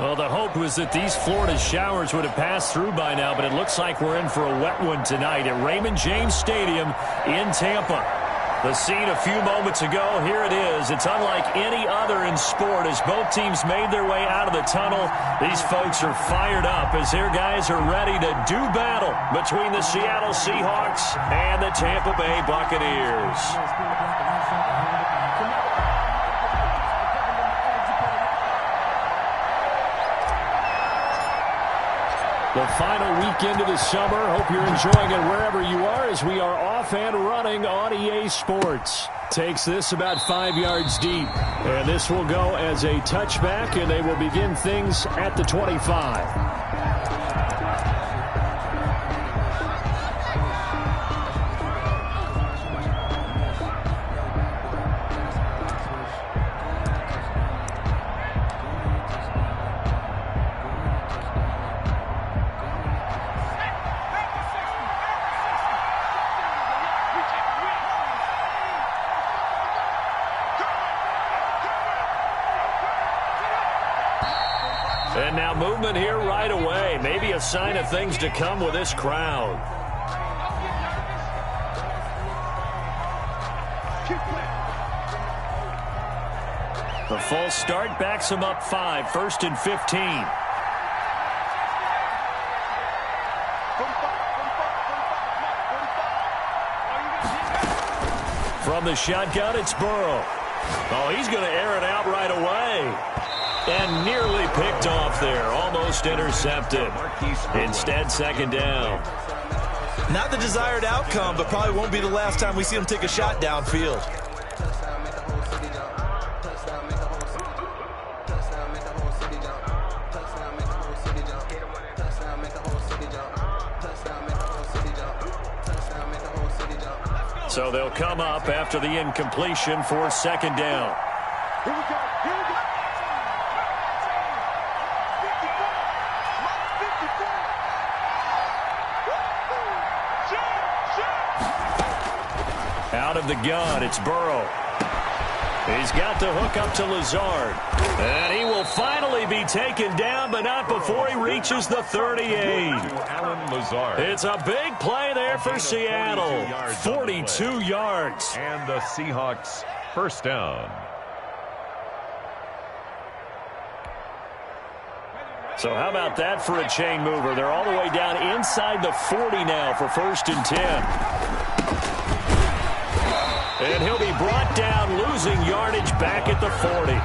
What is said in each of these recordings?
Well, the hope was that these Florida showers would have passed through by now, but it looks like we're in for a wet one tonight at Raymond James Stadium in Tampa. The scene a few moments ago, here it is. It's unlike any other in sport as both teams made their way out of the tunnel. These folks are fired up as their guys are ready to do battle between the Seattle Seahawks and the Tampa Bay Buccaneers. The final weekend of the summer. Hope you're enjoying it wherever you are as we are off and running on EA Sports. Takes this about 5 yards deep. And this will go as a touchback, and they will begin things at the 25. And now movement here right away. Maybe a sign of things to come with this crowd. The false start backs him up 5, 1st and 15. From the shotgun, it's Burrow. Oh, he's going to air it out right away. And nearly picked off there. Almost intercepted. Instead, 2nd down. Not the desired outcome, but probably won't be the last time we see him take a shot downfield. So they'll come up after the incompletion for 2nd down. Here we go. Here we go. Out of the gun, it's Burrow. He's got the hook up to Lazard. And he will finally be taken down, but not before he reaches the 38. It's a big play there for Seattle. 42 yards. And the Seahawks first down. So how about that for a chain mover? They're all the way down inside the 40 now for 1st and 10. And he'll be brought down, losing yardage back at the 40.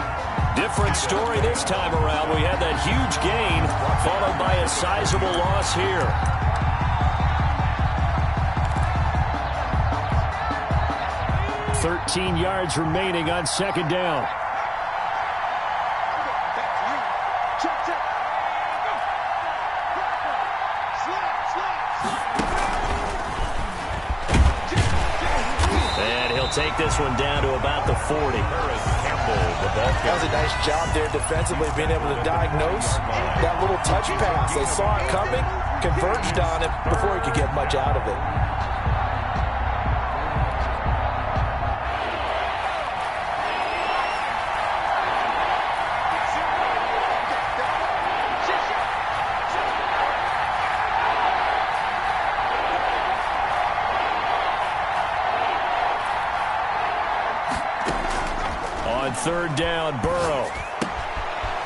Different story this time around. We had that huge gain, followed by a sizable loss here. $13 yards remaining on 2nd down. Take this one down to about the 40. That was a nice job there defensively, being able to diagnose that little touch pass. They saw it coming, converged on it before he could get much out of it. On 3rd down, Burrow.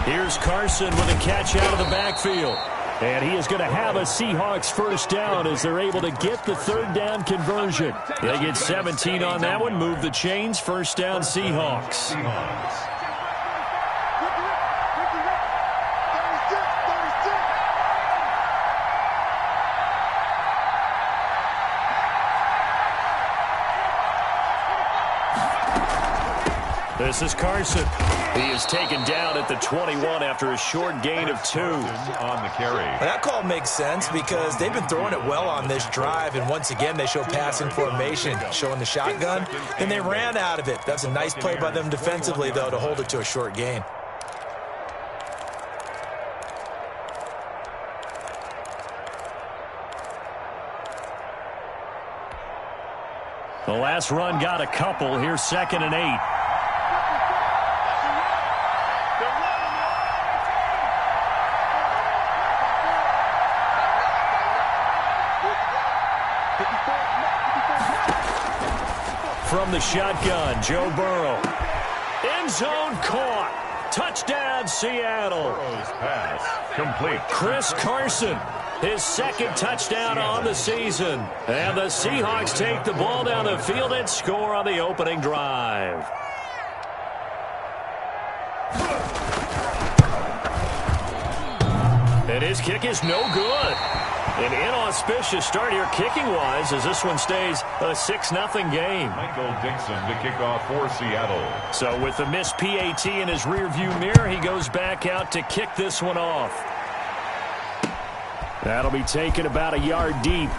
Here's Carson with a catch out of the backfield. And he is going to have a Seahawks first down as they're able to get the 3rd down conversion. They get 17 on that one, move the chains, 1st down Seahawks. This is Carson. He is taken down at the 21 after a short gain of 2. On the carry. That call makes sense because they've been throwing it well on this drive, and once again they show passing formation, showing the shotgun, and they ran out of it. That's a nice play by them defensively, though, to hold it to a short gain. The last run got a couple. Here's 2nd and 8. from the shotgun. Joe Burrow. End zone caught. Touchdown, Seattle. Burrow's pass complete. Chris Carson, his second touchdown on the season. And the Seahawks take the ball down the field and score on the opening drive. And his kick is no good. An inauspicious start here kicking-wise as this one stays a 6-0 game. Michael Dixon to kick off for Seattle. So with the missed PAT in his rearview mirror, he goes back out to kick this one off. That'll be taken about a yard deep.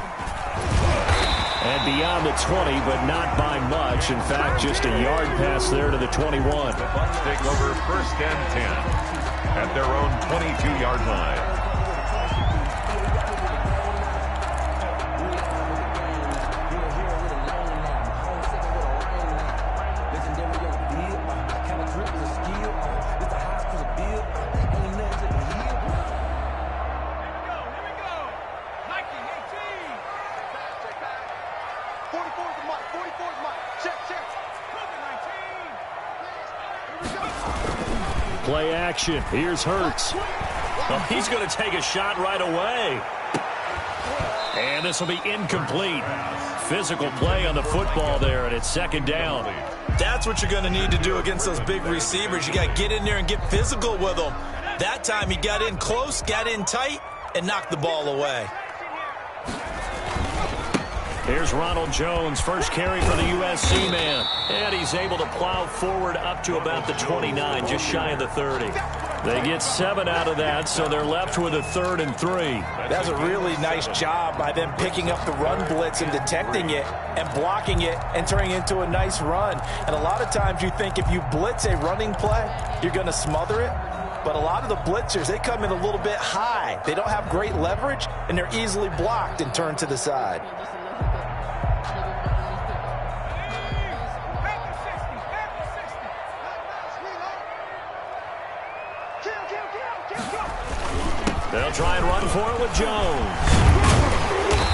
And beyond the 20, but not by much. In fact, just a yard pass there to the 21. The Bucs take over 1st and 10 at their own 22-yard line. Play action. Here's Hurts. Well, he's going to take a shot right away. And this will be incomplete. Physical play on the football there, and it's 2nd down. That's what you're going to need to do against those big receivers. You got to get in there and get physical with them. That time he got in close, got in tight, and knocked the ball away. Here's Ronald Jones, first carry for the USC man. And he's able to plow forward up to about the 29, just shy of the 30. They get 7 out of that, so they're left with a 3rd and 3. That's a really nice job by them picking up the run blitz and detecting it and blocking it and turning it into a nice run. And a lot of times you think if you blitz a running play, you're going to smother it. But a lot of the blitzers, they come in a little bit high. They don't have great leverage, and they're easily blocked and turned to the side. They'll try and run for it with Jones.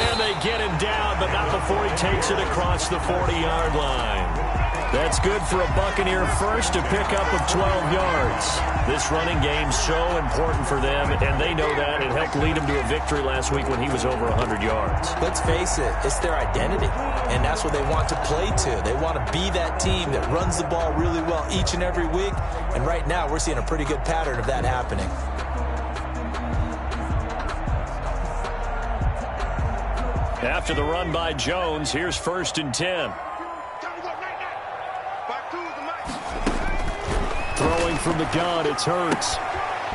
And they get him down, but not before he takes it across the 40-yard line. That's good for a Buccaneer first to pick up of 12 yards. This running game's so important for them, and they know that. It helped lead them to a victory last week when he was over 100 yards. Let's face it, it's their identity, and that's what they want to play to. They want to be that team that runs the ball really well each and every week, and right now we're seeing a pretty good pattern of that happening. After the run by Jones, here's 1st and 10. Throwing from the gun, it's Hurts.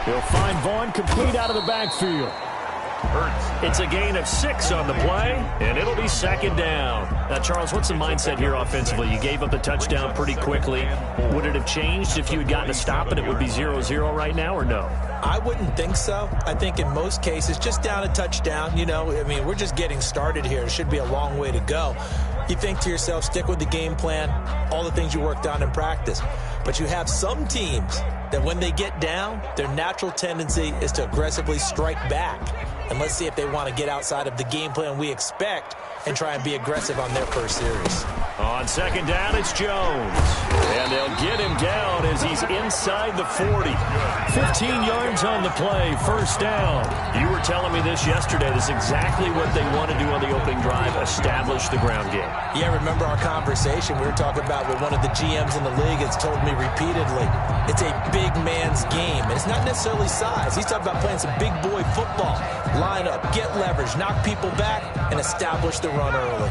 He'll find Vaughn complete out of the backfield. Hurts. It's a gain of 6 on the play, and it'll be 2nd down. Now, Charles, what's the mindset here offensively? You gave up the touchdown pretty quickly. Would it have changed if you had gotten a stop and it would be 0-0 right now, or no? I wouldn't think so. I think in most cases, just down a touchdown, we're just getting started here. It should be a long way to go. You think to yourself, stick with the game plan, all the things you worked on in practice. But you have some teams that when they get down, their natural tendency is to aggressively strike back. And let's see if they want to get outside of the game plan we expect and try and be aggressive on their first series. On 2nd down, it's Jones. And they'll get him down as he's inside the 40. 15 yards on the play, 1st down. You were telling me this yesterday. This is exactly what they want to do on the opening drive, establish the ground game. Yeah, remember our conversation? We were talking about what one of the GMs in the league has told me repeatedly. It's a big man's game. And it's not necessarily size. He's talking about playing some big boy football. Line up, get leverage, knock people back, and establish the run early.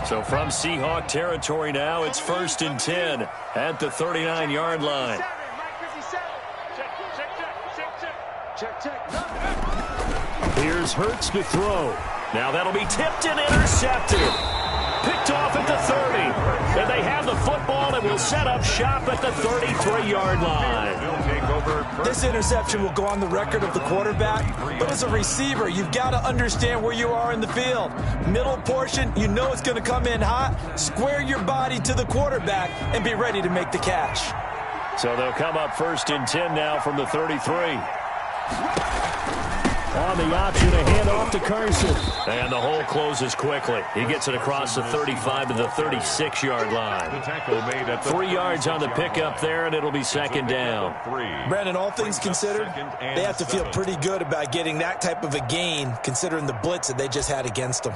So from Seahawk territory now, it's 1st and 10 at the 39-yard line. Here's Hurts to throw. Now that'll be tipped and intercepted. Picked off at the 30. And they have the football and will set up shop at the 33-yard line. This interception will go on the record of the quarterback, but as a receiver, you've got to understand where you are in the field. Middle portion, you know it's going to come in hot. Square your body to the quarterback and be ready to make the catch. So they'll come up 1st and 10 now from the 33. On the option, a handoff to Carson. And the hole closes quickly. He gets it across the 35 to the 36-yard line. 3 yards on the pickup there, and it'll be second down. Brandon, all things considered, they have to feel pretty good about getting that type of a gain, considering the blitz that they just had against them.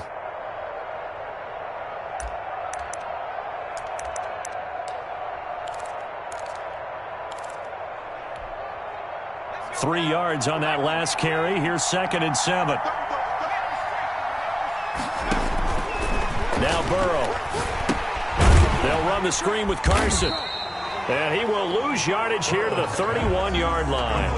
Three yards on that last carry. Here's 2nd and 7. Now Burrow. They'll run the screen with Carson. And he will lose yardage here to the 31-yard line.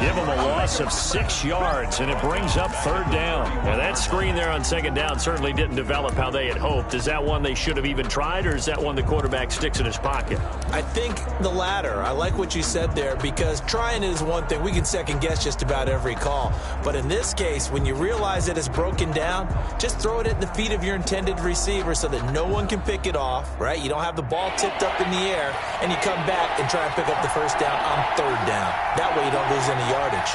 Give him a loss of 6 yards, and it brings up 3rd down. Now, that screen there on 2nd down certainly didn't develop how they had hoped. Is that one they should have even tried, or is that one the quarterback sticks in his pocket? I think the latter. I like what you said there, because trying it is one thing. We can second-guess just about every call. But in this case, when you realize that it's broken down, just throw it at the feet of your intended receiver so that no one can pick it off, right? You don't have the ball tipped up in the air, and you come back and try and pick up the 1st down on 3rd down. That way you don't lose any yardage.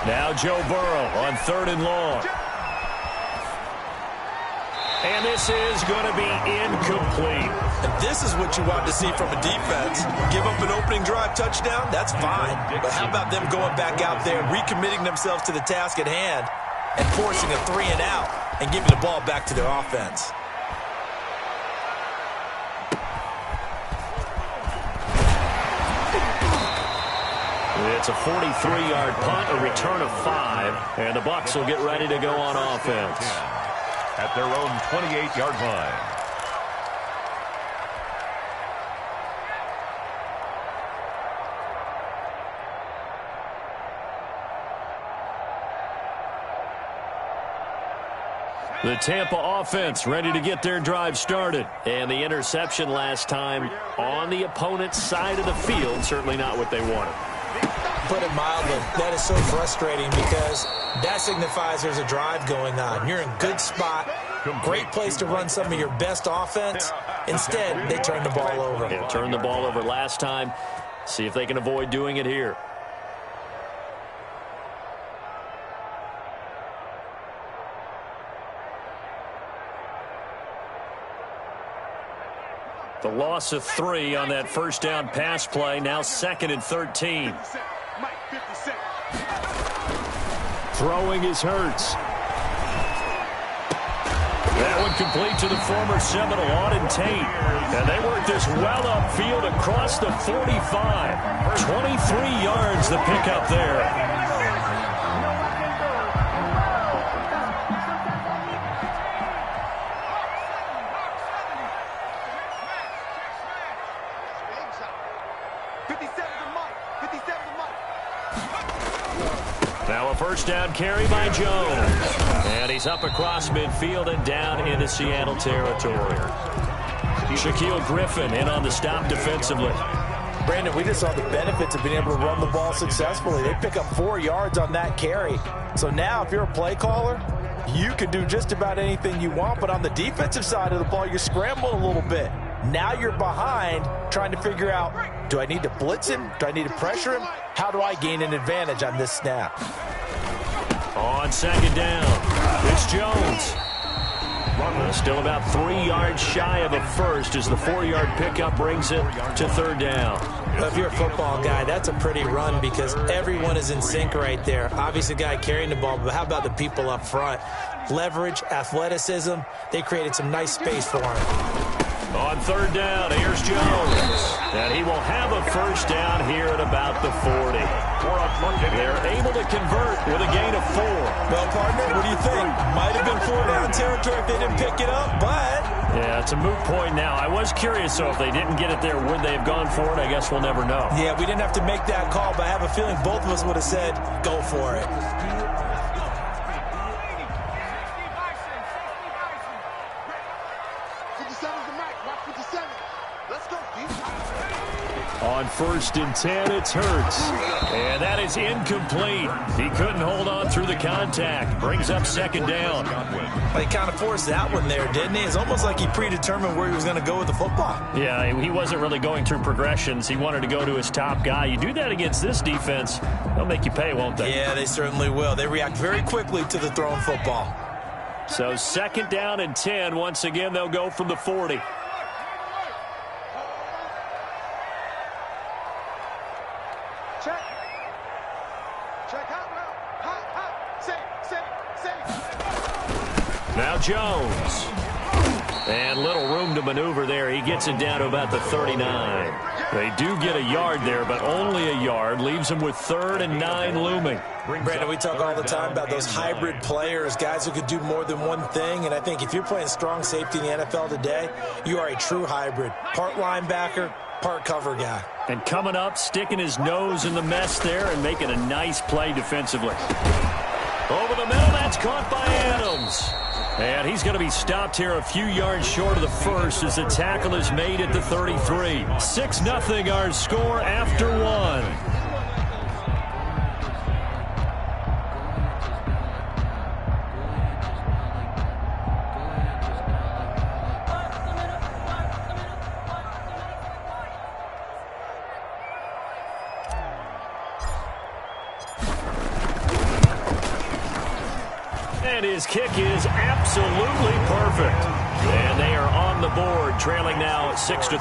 Now Joe Burrow on 3rd and long. And this is going to be incomplete. And this is what you want to see from a defense. Give up an opening drive touchdown, that's fine. But how about them going back out there, recommitting themselves to the task at hand, and forcing a 3 and out, and giving the ball back to their offense. It's a 43-yard punt, a return of 5, and the Bucs will get ready to go on offense. At their own 28-yard line. The Tampa offense ready to get their drive started. And the interception last time on the opponent's side of the field, certainly not what they wanted. Put it mildly, that is so frustrating because that signifies there's a drive going on. You're in a good spot, great place to run some of your best offense. Instead, they turn the ball over. Yeah, turned the ball over last time. See if they can avoid doing it here. The loss of 3 on that 1st down pass play. Now 2nd and 13. Throwing is Hurts. That one complete to the former Seminole, Auden Tate. And they work this well upfield across the 45. 23 yards the pickup there. Now a 1st down carry by Jones. And he's up across midfield and down into Seattle territory. Shaquille Griffin in on the stop defensively. Brandon, we just saw the benefits of being able to run the ball successfully. They pick up 4 yards on that carry. So now if you're a play caller, you can do just about anything you want. But on the defensive side of the ball, you're scrambling a little bit. Now you're behind trying to figure out, do I need to blitz him? Do I need to pressure him? How do I gain an advantage on this snap? On 2nd down, it's Jones. Still about 3 yards shy of a first as the 4-yard pickup brings it to 3rd down. Well, if you're a football guy, that's a pretty run because everyone is in sync right there. Obviously, the guy carrying the ball, but how about the people up front? Leverage, athleticism, they created some nice space for him. On 3rd down, here's Jones. And he will have a 1st down here at about the 40. They're able to convert with a gain of 4. Well, partner, what do you think? Might have been 4-down territory if they didn't pick it up, but... Yeah, it's a moot point now. I was curious, so if they didn't get it there, would they have gone for it? I guess we'll never know. Yeah, we didn't have to make that call, but I have a feeling both of us would have said, go for it. On 1st and 10, it's Hurts. And that is incomplete. He couldn't hold on through the contact. Brings up 2nd down. Well, he kind of forced that one there, didn't he? It's almost like he predetermined where he was going to go with the football. Yeah, he wasn't really going through progressions. He wanted to go to his top guy. You do that against this defense, they'll make you pay, won't they? Yeah, they certainly will. They react very quickly to the thrown football. So 2nd down and 10. Once again, they'll go from the 40. Now Jones. And little room to maneuver there. He gets it down to about the 39. They do get a yard there, but only a yard. Leaves them with 3rd and 9 looming. Brandon, we talk all the time about those hybrid players, guys who could do more than one thing. And I think if you're playing strong safety in the NFL today, you are a true hybrid. Part linebacker, part cover guy. And coming up, sticking his nose in the mess there and making a nice play defensively. Over the middle, that's caught by Adams. And he's going to be stopped here a few yards short of the first as the tackle is made at the 33. 6-0 our score after 1. And his kick is absolutely perfect. And they are on the board, trailing now 6-3.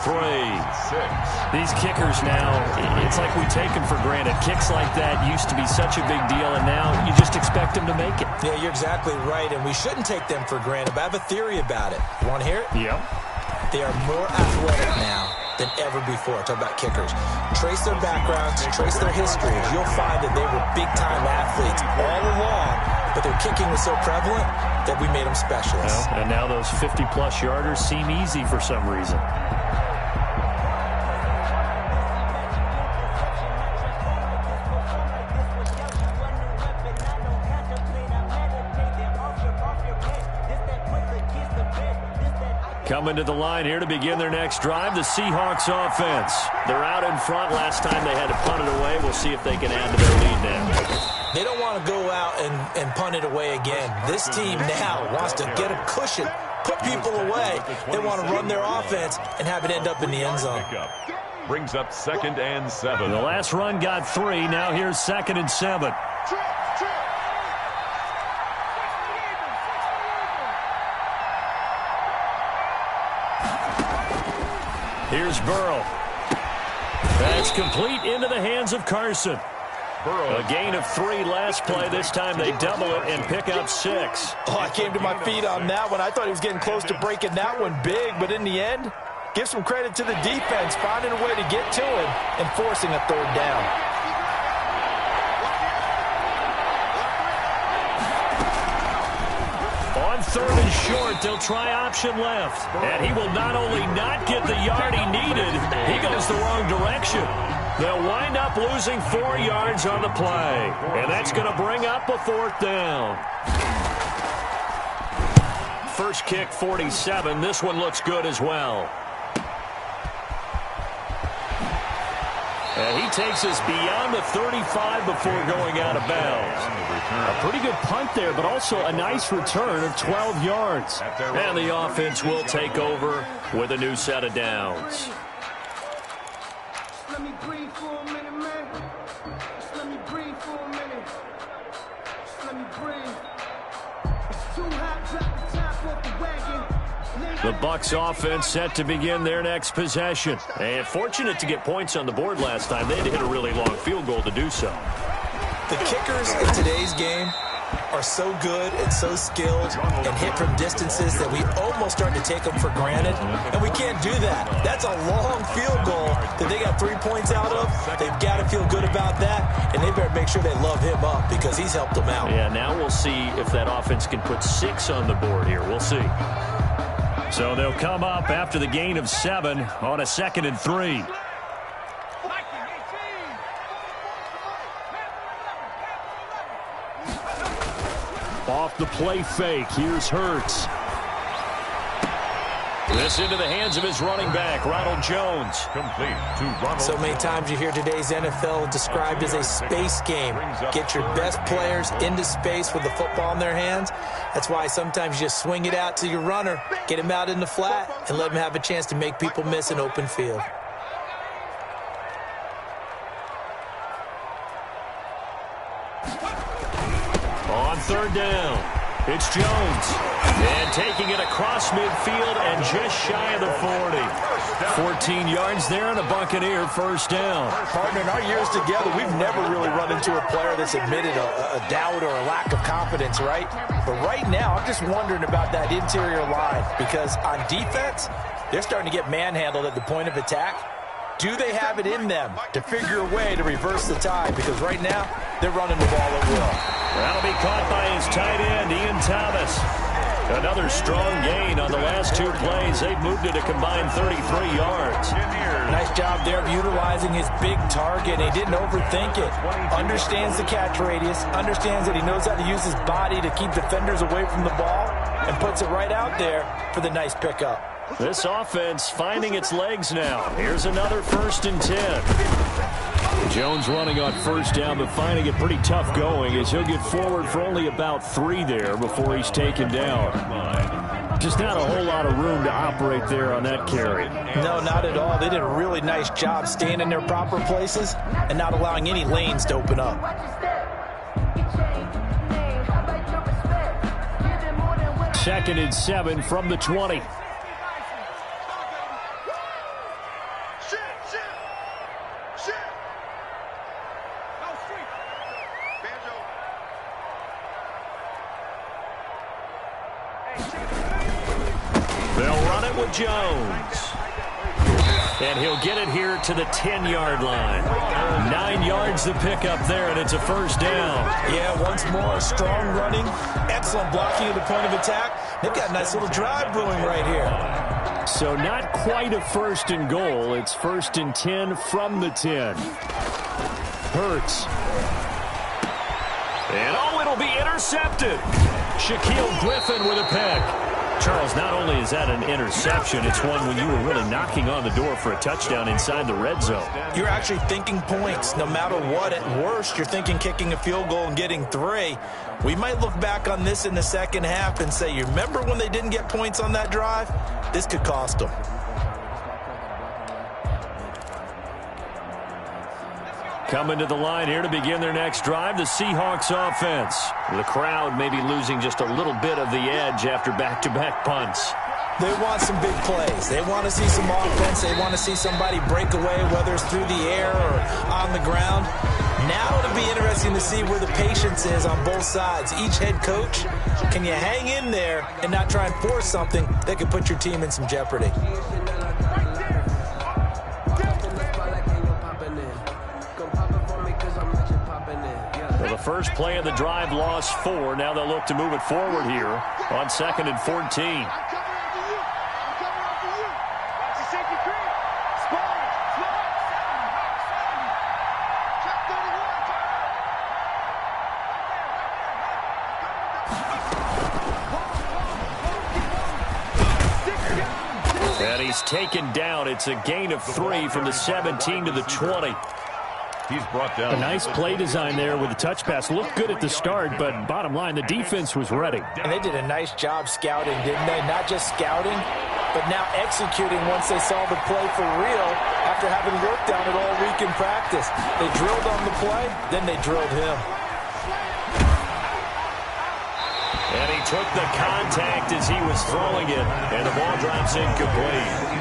These kickers now, it's like we take them for granted. Kicks like that used to be such a big deal, and now you just expect them to make it. Yeah, you're exactly right, and we shouldn't take them for granted. But I have a theory about it. You want to hear it? Yep. They are more athletic now than ever before. Talk about kickers. Trace their backgrounds, trace their history. You'll find that they were big-time athletes all along, but their kicking was so prevalent that we made them specialists. Well, and now those 50-plus yarders seem easy for some reason. Coming to the line here to begin their next drive, the Seahawks offense. They're out in front. Last time they had to punt it away. We'll see if they can add to their lead now. They don't want to go out and punt it away again. This team now wants to get a cushion, put people away. They want to run their offense and have it end up in the end zone. Brings up 2nd and 7. The last run got 3. Now here's 2nd and 7. Here's Burrow. That's complete into the hands of Carson. A gain of 3 last play. This time they double it and pick up 6. Oh, I came to my feet on that one. I thought he was getting close to breaking that one big, but in the end, give some credit to the defense, finding a way to get to him and forcing a 3rd down. On 3rd and short, they'll try option left. And he will not only not get the yard he needed, he goes the wrong direction. They'll wind up losing 4 yards on the play. And that's going to bring up a 4th down. First kick, 47. This one looks good as well. And he takes us beyond the 35 before going out of bounds. A pretty good punt there, but also a nice return of 12 yards. And the offense will take over with a new set of downs. Let me breathe for a minute, man. Just let me breathe for a minute. Just let me breathe. It's too hot, drop the top off the wagon. The Bucs offense set to begin their next possession. And fortunate to get points on the board last time. They had to hit a really long field goal to do so. The kickers in today's game are so good and so skilled and hit from distances that we almost start to take them for granted, and we can't do that. That's a long field goal that they got 3 points out of. They've got to feel good about that, and they better make sure they love him up because he's helped them out. Yeah, now we'll see if that offense can put 6 on the board here. We'll see. So they'll come up after the gain of 7 on a 2nd and 3. Off the play fake, here's Hurts. This into the hands of his running back, Ronald Jones. Complete to Ronald So many times you hear today's NFL described as a space game. Get your best players into space with the football in their hands. That's why sometimes you just swing it out to your runner, get him out in the flat, and let him have a chance to make people miss an open field. On third down, it's Jones. And taking it across midfield and just shy of the 40. 14 yards there and a Buccaneer first down. Partner, in our years together, we've never really run into a player that's admitted a doubt or a lack of confidence, right? But right now, I'm just wondering about that interior line because on defense, they're starting to get manhandled at the point of attack. Do they have it in them to figure a way to reverse the tide? Because right now, they're running the ball at will. That'll be caught by his tight end, Ian Thomas. Another strong gain on the last two plays. They've moved it a combined 33 yards. Nice job there of utilizing his big target. He didn't overthink it. Understands the catch radius. Understands that he knows how to use his body to keep defenders away from the ball. And puts it right out there for the nice pickup. This offense finding its legs now. Here's another 1st and 10. Jones running on first down, but finding it pretty tough going as he'll get forward for only about 3 there before he's taken down. Just not a whole lot of room to operate there on that carry. No, not at all. They did a really nice job staying in their proper places and not allowing any lanes to open up. Second and 7 from the 20. They'll run it with Jones. And he'll get it here to the 10-yard line. 9 yards to pick up there, and it's a first down. Yeah, once more, strong running, excellent blocking at the point of attack. They've got a nice little drive brewing right here. So not quite a 1st and goal. It's 1st and 10 from the 10. Hurts. And it'll be intercepted. Shaquille Griffin with a pick. Charles, not only is that an interception, it's one when you were really knocking on the door for a touchdown inside the red zone. You're actually thinking points no matter what. At worst, you're thinking kicking a field goal and getting 3. We might look back on this in the second half and say, you remember when they didn't get points on that drive? This could cost them. Coming to the line here to begin their next drive, the Seahawks offense. The crowd maybe losing just a little bit of the edge after back-to-back punts. They want some big plays. They want to see some offense. They want to see somebody break away, whether it's through the air or on the ground. Now it'll be interesting to see where the patience is on both sides. Each head coach, can you hang in there and not try and force something that could put your team in some jeopardy? Well, the first play of the drive lost 4. Now they'll look to move it forward here on 2nd and 14. And he's taken down. It's a gain of 3 from the 17 to the 20. He's brought down. A nice play design there with the touch pass. Looked good at the start, but bottom line, the defense was ready. And they did a nice job scouting, didn't they? Not just scouting, but now executing once they saw the play for real after having worked on it all week in practice. They drilled on the play, then they drilled him. And he took the contact as he was throwing it, and the ball drops incomplete.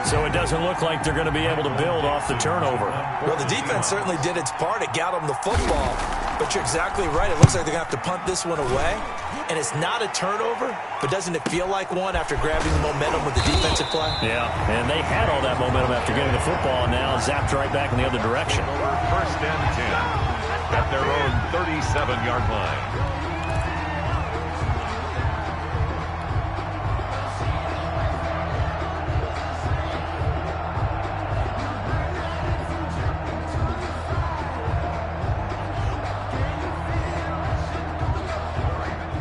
So it doesn't look like they're going to be able to build off the turnover. Well, the defense certainly did its part. It got them the football. But you're exactly right. It looks like they're going to have to punt this one away. And it's not a turnover, but doesn't it feel like one after grabbing the momentum with the defensive play? Yeah, and they had all that momentum after getting the football, and now zapped right back in the other direction. 1st and 10 at their own 37-yard line.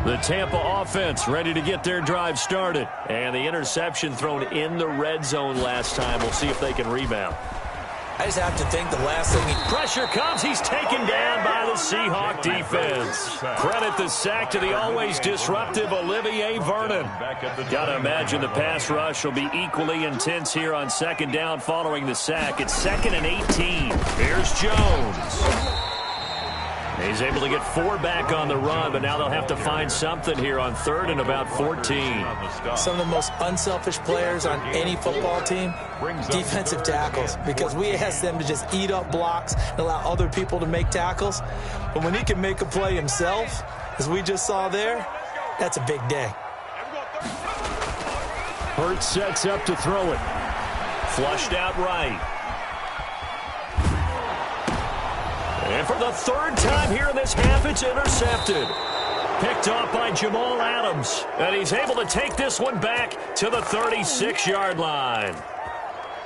The Tampa offense ready to get their drive started. And the interception thrown in the red zone last time. We'll see if they can rebound. I just have to think the last thing Pressure comes. He's taken down by the Seahawk defense. Credit the sack to the always disruptive Olivier Vernon. Got to imagine the pass rush will be equally intense here on second down following the sack. It's 2nd and 18. Here's Jones. He's able to get 4 back on the run, but now they'll have to find something here on 3rd and about 14. Some of the most unselfish players on any football team, defensive tackles, because we ask them to just eat up blocks and allow other people to make tackles. But when he can make a play himself, as we just saw there, that's a big day. Hurts sets up to throw it. Flushed out right. And for the 3rd time here in this half, it's intercepted. Picked off by Jamal Adams. And he's able to take this one back to the 36-yard line.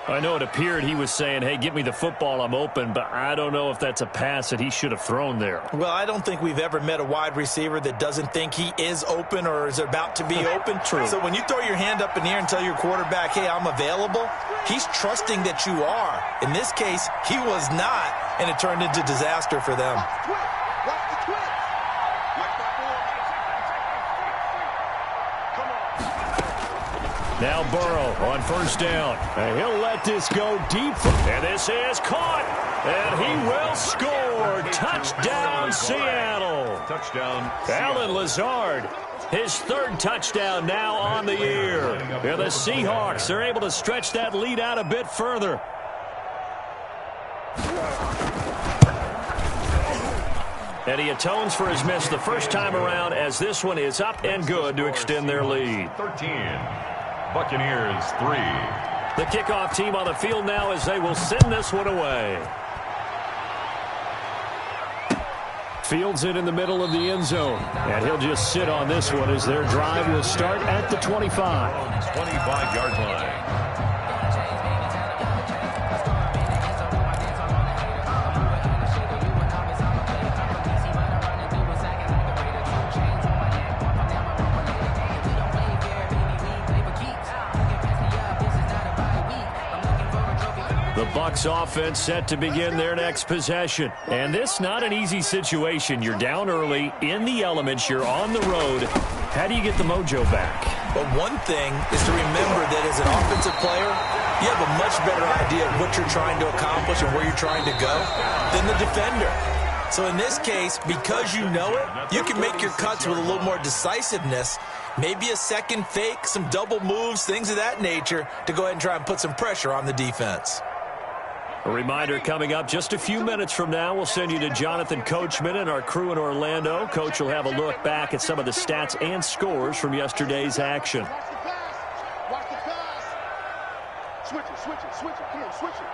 I know it appeared he was saying, hey, give me the football, I'm open, but I don't know if that's a pass that he should have thrown there. Well, I don't think we've ever met a wide receiver that doesn't think he is open or is about to be open. True. So when you throw your hand up in the air and tell your quarterback, hey, I'm available, he's trusting that you are. In this case, he was not, and it turned into disaster for them. Now Burrow on 1st down. And he'll let this go deep. And this is caught. And he will score. Touchdown, Seattle. Touchdown, Allen Lazard. His 3rd touchdown now on the year. And the Seahawks are able to stretch that lead out a bit further. And he atones for his miss the first time around as this one is up and good to extend their lead. 13. Buccaneers 3. The kickoff team on the field now as they will send this one away. Fields it in the middle of the end zone. And he'll just sit on this one as their drive will start at the 25. 25-yard line. The Bucs offense set to begin their next possession. And this not an easy situation. You're down early, in the elements, you're on the road. How do you get the mojo back? But one thing is to remember that as an offensive player, you have a much better idea of what you're trying to accomplish and where you're trying to go than the defender. So in this case, because you know it, you can make your cuts with a little more decisiveness, maybe a second fake, some double moves, things of that nature, to go ahead and try and put some pressure on the defense. A reminder coming up just a few minutes from now, we'll send you to Jonathan Coachman and our crew in Orlando. Coach will have a look back at some of the stats and scores from yesterday's action. Watch the pass. Switch it. Come on, switch it.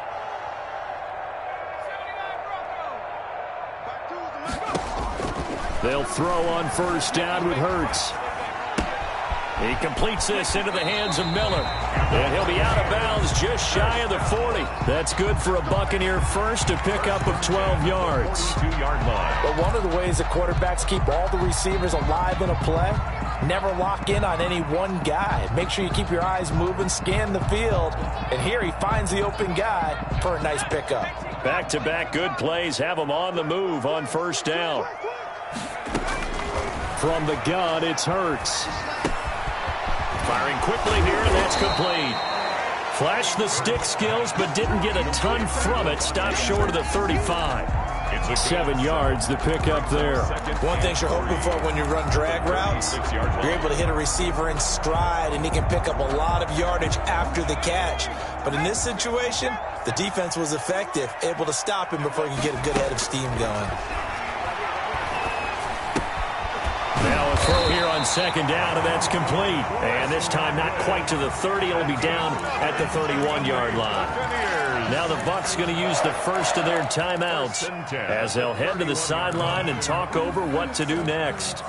They'll throw on 1st down with Hurts. He completes this into the hands of Miller. And he'll be out of bounds just shy of the 40. That's good for a Buccaneer first, to pick up of 12 yards. 42-yard line. But one of the ways that quarterbacks keep all the receivers alive in a play, never lock in on any one guy. Make sure you keep your eyes moving, scan the field. And here he finds the open guy for a nice pickup. Back-to-back good plays have him on the move on 1st down. From the gun, it's Hurts. Firing quickly here, and that's complete. Flashed the stick skills, but didn't get a ton from it. Stopped short of the 35. 7 yards, the pickup there. One thing you're hoping for when you run drag routes, you're able to hit a receiver in stride, and he can pick up a lot of yardage after the catch. But in this situation, the defense was effective, able to stop him before he could get a good head of steam going. Now a throw here on 2nd down, and that's complete. And this time not quite to the 30. It'll be down at the 31-yard line. Now the Bucs going to use the first of their timeouts as they'll head to the sideline and talk over what to do next.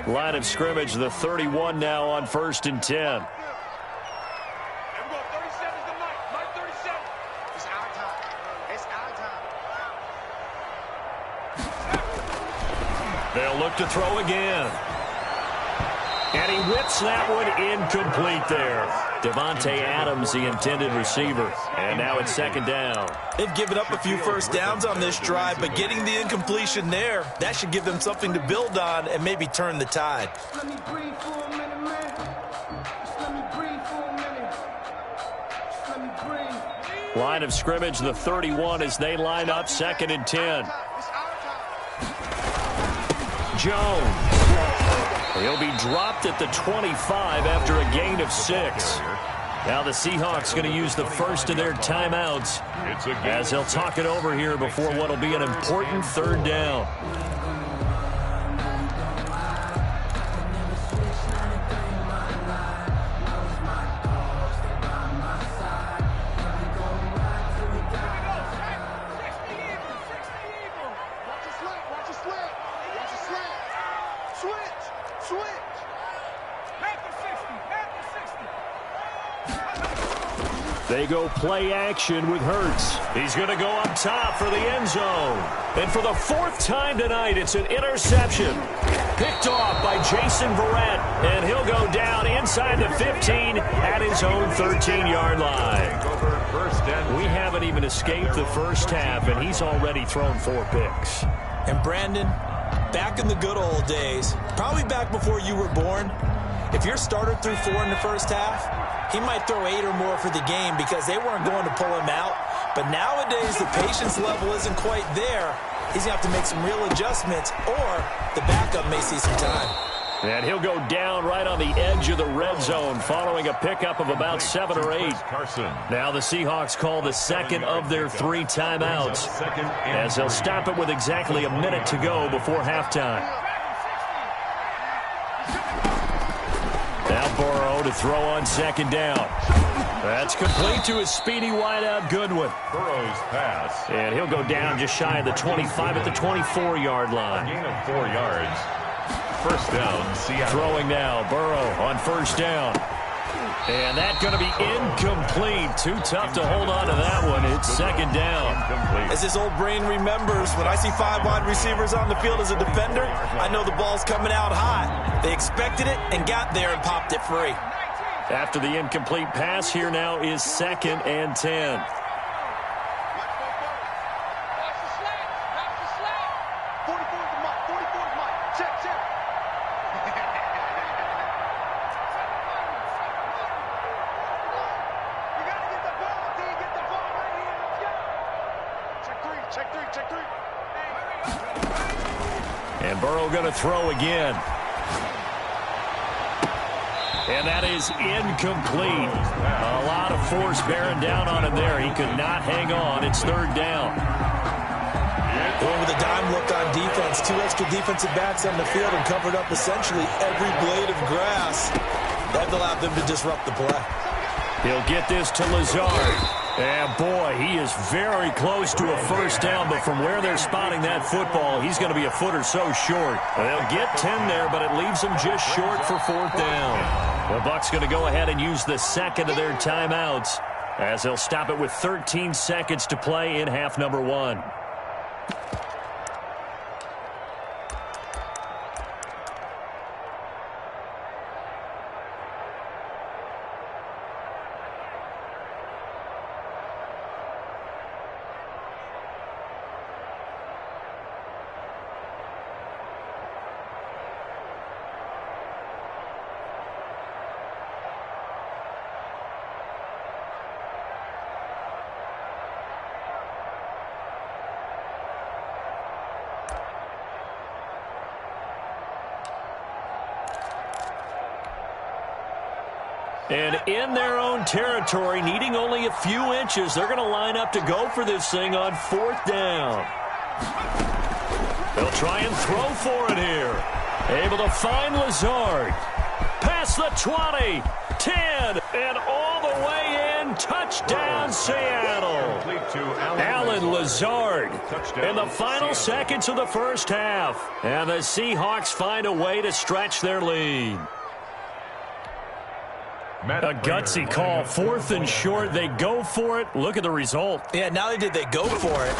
Line of scrimmage, the 31 now on 1st and 10. They'll look to throw again. And he whips that one incomplete there. Devontae Adams, the intended receiver. And now it's second down. They've given up a few first downs on this drive, but getting the incompletion there, that should give them something to build on and maybe turn the tide. Let me breathe for a minute, man. Just let me breathe for a minute. Just let me breathe. Line of scrimmage, the 31 as they line up, 2nd and 10. Jones. He'll be dropped at the 25 after a gain of 6. Now the Seahawks going to use the first of their timeouts as they'll talk it over here before what will be an important 3rd down. They go play action with Hurts. He's going to go up top for the end zone. And for the 4th time tonight, it's an interception. Picked off by Jason Verrett. And he'll go down inside the 15 at his own 13-yard line. We haven't even escaped the first half, and he's already thrown 4 picks. And Brandon, back in the good old days, probably back before you were born, if your starter threw 4 in the first half, he might throw 8 or more for the game because they weren't going to pull him out. But nowadays, the patience level isn't quite there. He's going to have to make some real adjustments, or the backup may see some time. And he'll go down right on the edge of the red zone following a pickup of about 7 or 8. Now the Seahawks call the second of their 3 timeouts as they'll stop it with exactly a minute to go before halftime. Now Burrow to throw on 2nd down. That's complete to his speedy wideout Goodwin. Burrow's pass. And he'll go down just shy of the 25 at the 24-yard line. Gain of 4 yards. 1st down, Seattle. Throwing now, Burrow on 1st down. And that's going to be incomplete. Too tough to hold on to that one. It's 2nd down. As his old brain remembers, when I see 5 wide receivers on the field as a defender, I know the ball's coming out high. They expected it and got there and popped it free. After the incomplete pass, here now is 2nd and 10. And Burrow going to throw again. And that is incomplete. A lot of force bearing down on him there. He could not hang on. It's 3rd down. Going with a dime look on defense. 2 extra defensive backs on the field and covered up essentially every blade of grass. That allowed them to disrupt the play. He'll get this to Lazard. And boy, he is very close to a 1st down, but from where they're spotting that football, he's going to be a foot or so short. They'll get 10 there, but it leaves them just short for 4th down. The Bucs going to go ahead and use the second of their timeouts as they'll stop it with 13 seconds to play in half number 1. And in their own territory, needing only a few inches, they're going to line up to go for this thing on 4th down. They'll try and throw for it here. Able to find Lazard. Past the 20, 10, and all the way in. Touchdown, Seattle. Alan Lazard in the final seconds of the first half. And the Seahawks find a way to stretch their lead. A gutsy call. 4th and short. They go for it. Look at the result. Yeah, not only did they go for it,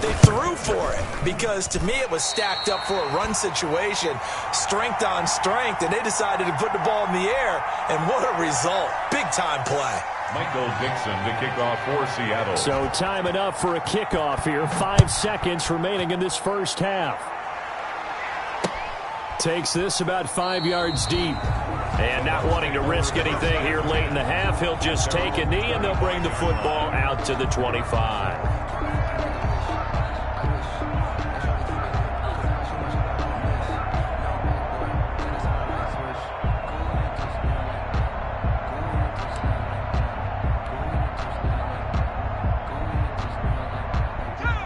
they threw for it. Because to me, it was stacked up for a run situation. Strength on strength. And they decided to put the ball in the air. And what a result. Big-time play. Michael Dixon to kick off for Seattle. So time enough for a kickoff here. 5 seconds remaining in this first half. Takes this about 5 yards deep. And not wanting to risk anything here late in the half, he'll just take a knee and they'll bring the football out to the 25.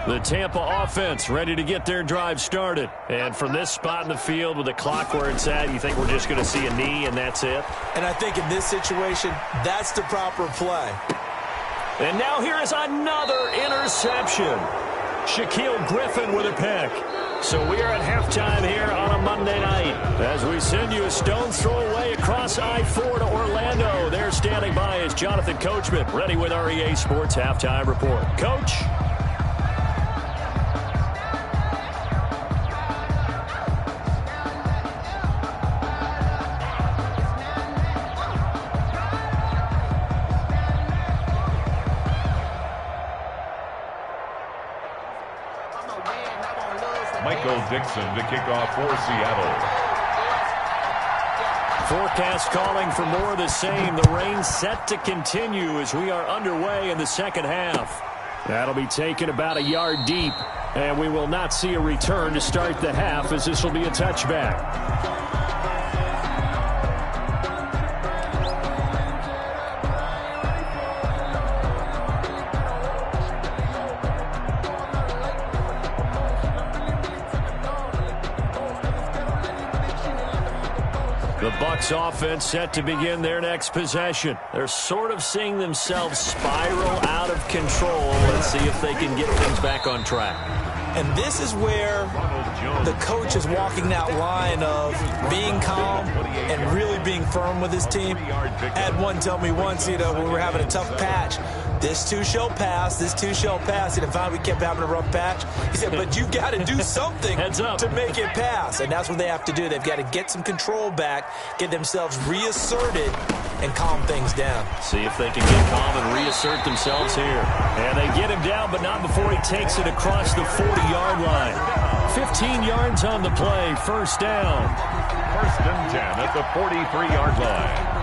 The Tampa offense ready to get their drive started. And from this spot in the field with the clock where it's at, you think we're just going to see a knee and that's it? And I think in this situation, that's the proper play. And now here is another interception. Shaquille Griffin with a pick. So we are at halftime here on a Monday night as we send you a stone's throw away across I-4 to Orlando. There standing by is Jonathan Coachman, ready with our EA Sports Halftime Report. Coach? Michael Dixon to kick off for Seattle. Forecast calling for more of the same. The rain set to continue as we are underway in the second half. That'll be taken about a yard deep. And we will not see a return to start the half as this will be a touchback. The Bucs offense set to begin their next possession. They're sort of seeing themselves spiral out of control. Let's see if they can get things back on track. And this is where the coach is walking that line of being calm and really being firm with his team. I had one tell me once, when we were having a tough patch, this too shall pass, this too shall pass. And finally we kept having a rough patch. He said, but you got to do something to make it pass. And that's what they have to do. They've got to get some control back, get themselves reasserted, and calm things down. See if they can get calm and reassert themselves here. And they get him down, but not before he takes it across the 40-yard line. 15 yards on the play, first down. First and 10 at the 43-yard line.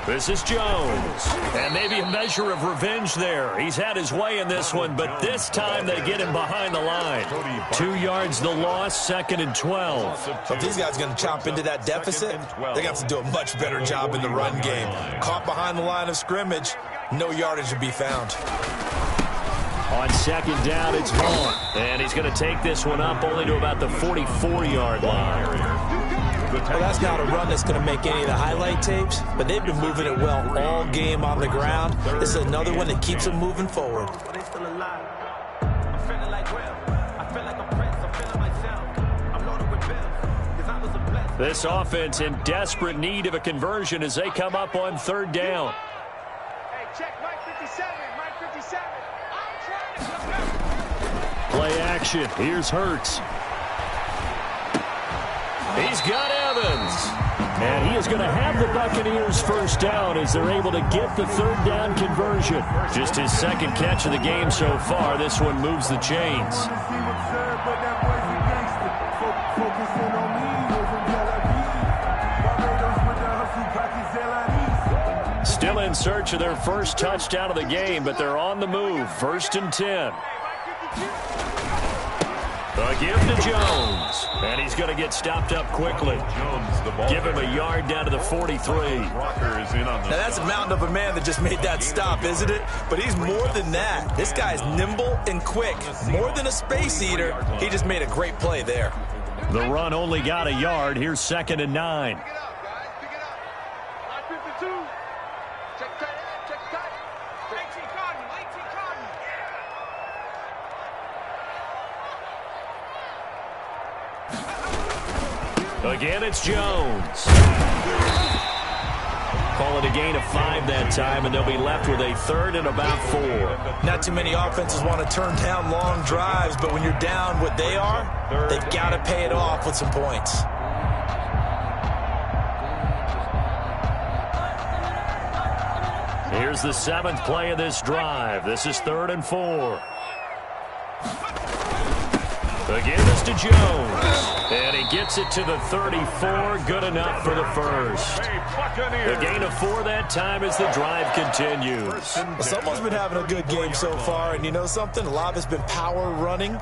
This is Jones, and maybe a measure of revenge there. He's had his way in this one, but this time they get him behind the line. 2 yards the loss, 2nd and 12. If these guys are going to chop into that deficit, they're going to have to do a much better job in the run game. Caught behind the line of scrimmage, no yardage to be found. On 2nd down, it's Vaughn, and he's going to take this one up only to about the 44-yard line. Well, that's not a run that's going to make any of the highlight tapes, but they've been moving it well all game on the ground. This is another one that keeps them moving forward. This offense in desperate need of a conversion as they come up on 3rd down. Hey, check Mike 57, Mike 57. Play action. Here's Hurts. He's got Evans. And he is going to have the Buccaneers first down as they're able to get the 3rd down conversion. Just his 2nd catch of the game so far. This one moves the chains. Still in search of their first touchdown of the game, but they're on the move. 1st and 10. A give to Jones, and he's going to get stopped up quickly. Give him a yard down to the 43. Now that's a mountain of a man that just made that stop, isn't it? But he's more than that. This guy's nimble and quick. More than a space eater. He just made a great play there. The run only got a yard. Here's 2nd and 9. Again, it's Jones. Call it a gain of 5 that time, and they'll be left with a third and about 4. Not too many offenses want to turn down long drives, but when you're down what they are, they've got to pay it off with some points. Here's the 7th play of this drive. This is 3rd and 4. Again, it's to Jones. And he gets it to the 34. Good enough for the first. A gain of 4 that time as the drive continues. Well, someone's been having a good game so far, and you know something? A lot of it's been power running.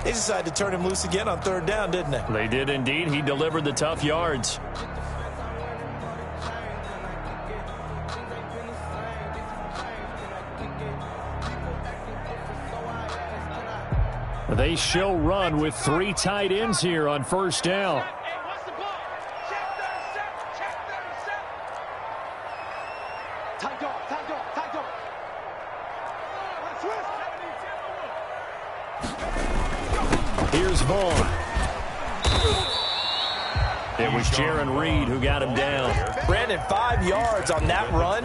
They decided to turn him loose again on 3rd down, didn't they? They did indeed. He delivered the tough yards. They show run with 3 tight ends here on 1st down. Here's Vaughn. It was Jaron Reed who got him down. Brandon, 5 yards on that run.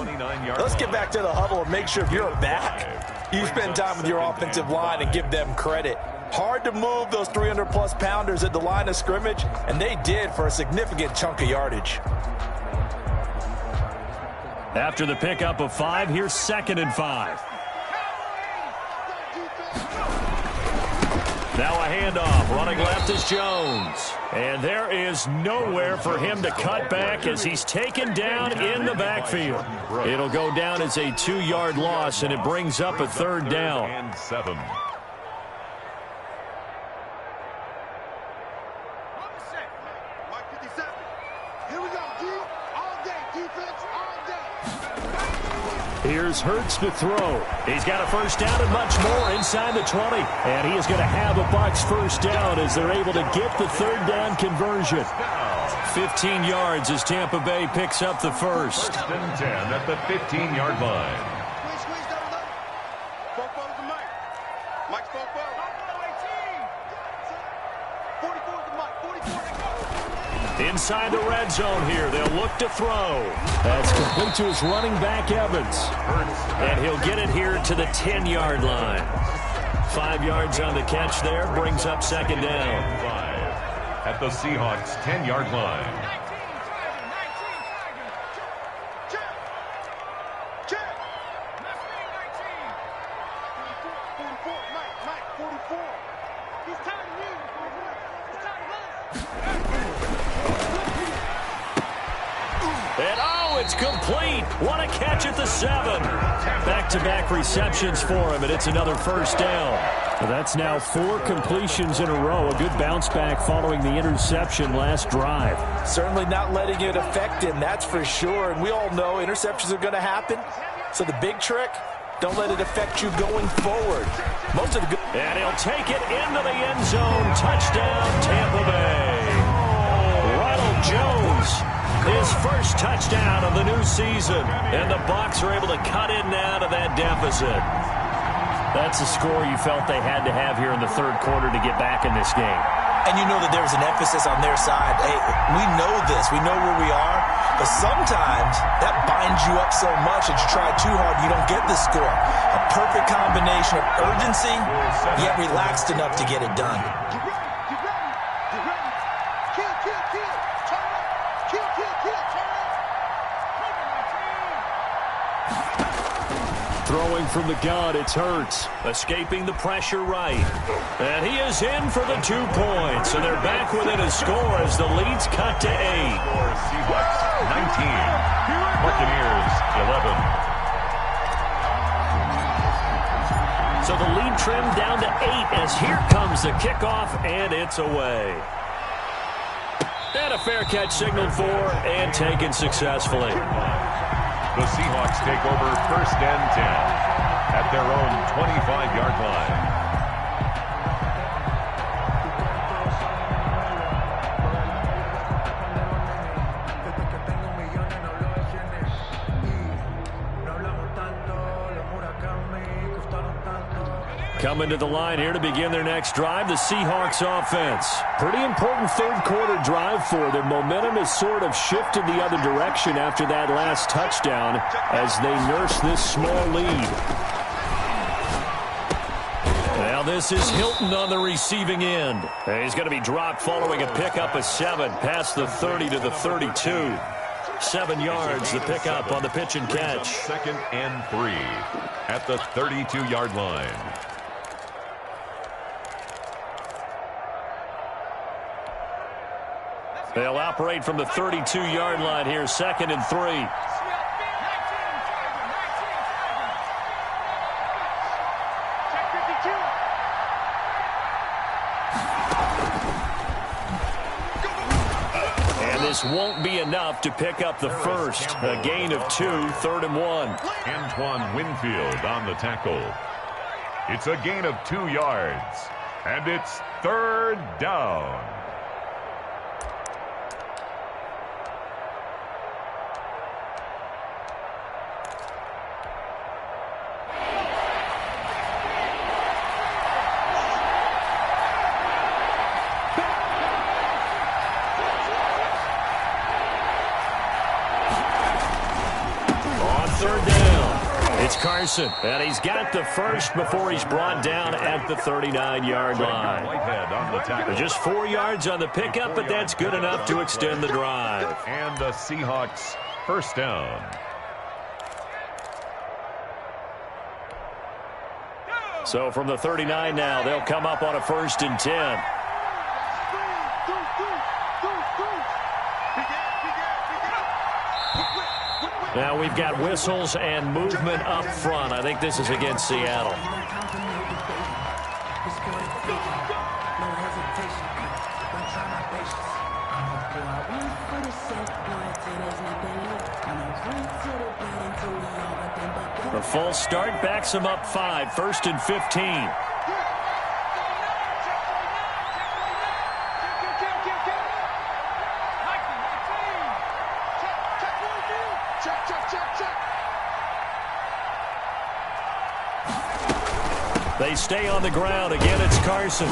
Let's get back to the huddle and make sure if you're back, you spend time with your offensive line and give them credit. Hard to move those 300-plus pounders at the line of scrimmage, and they did for a significant chunk of yardage. After the pickup of 5, here's 2nd and 5. Now a handoff. Running left is Jones. And there is nowhere for him to cut back as he's taken down in the backfield. It'll go down as a 2-yard loss, and it brings up a 3rd down. And 7. Here's Hurts to throw. He's got a 1st down and much more inside the 20. And he is going to have a Bucs 1st down as they're able to get the 3rd down conversion. 15 yards as Tampa Bay picks up the first. 1st and 10 at the 15-yard line. Inside the red zone here. They'll look to throw. That's complete to his running back, Evans. And he'll get it here to the 10-yard line. 5 yards on the catch there. Brings up 2nd down. 5 at the Seahawks' 10-yard line. It's complete. What a catch at the 7. Back-to-back receptions for him, and it's another 1st down. Well, that's now 4 completions in a row. A good bounce back following the interception last drive. Certainly not letting it affect him, that's for sure. And we all know interceptions are going to happen. So the big trick, don't let it affect you going forward. Most of the good. And he'll take it into the end zone. Touchdown, Tampa Bay. Ronald Jones. His first touchdown of the new season. And the Bucs are able to cut in now to that deficit. That's a score you felt they had to have here in the 3rd quarter to get back in this game. And you know that there was an emphasis on their side. Hey, we know this. We know where we are. But sometimes that binds you up so much that you try too hard and you don't get the score. A perfect combination of urgency, yet relaxed enough to get it done. Throwing from the gun, it's Hurts. Escaping the pressure right. And he is in for the 2 points. And they're back within a score as the lead's cut to 8. Seahawks 19. Buccaneers 11. So the lead trimmed down to 8 as here comes the kickoff, and it's away. And a fair catch signaled for and taken successfully. The Seahawks take over 1st and 10 at their own 25-yard line. Coming to the line here to begin their next drive, the Seahawks offense. Pretty important third-quarter drive for them. Momentum has sort of shifted the other direction after that last touchdown as they nurse this small lead. Now this is Hilton on the receiving end. He's going to be dropped following a pickup of 7 past the 30 to the 32. 7 yards, the pickup on the pitch and catch. 2nd and 3 at the 32-yard line. They'll operate from the 32-yard line here, 2nd and 3. This won't be enough to pick up the first. A gain of 2, 3rd and 1. Antoine Winfield on the tackle. It's a gain of 2 yards, and it's 3rd down. Carson, and he's got the first before he's brought down at the 39-yard line. Just 4 yards on the pickup, but that's good enough to extend the drive. And the Seahawks first down. So from the 39 now, they'll come up on a 1st and 10. Now we've got whistles and movement up front. I think this is against Seattle. The false start backs him up 5, 1st and 15. They stay on the ground. Again, it's Carson.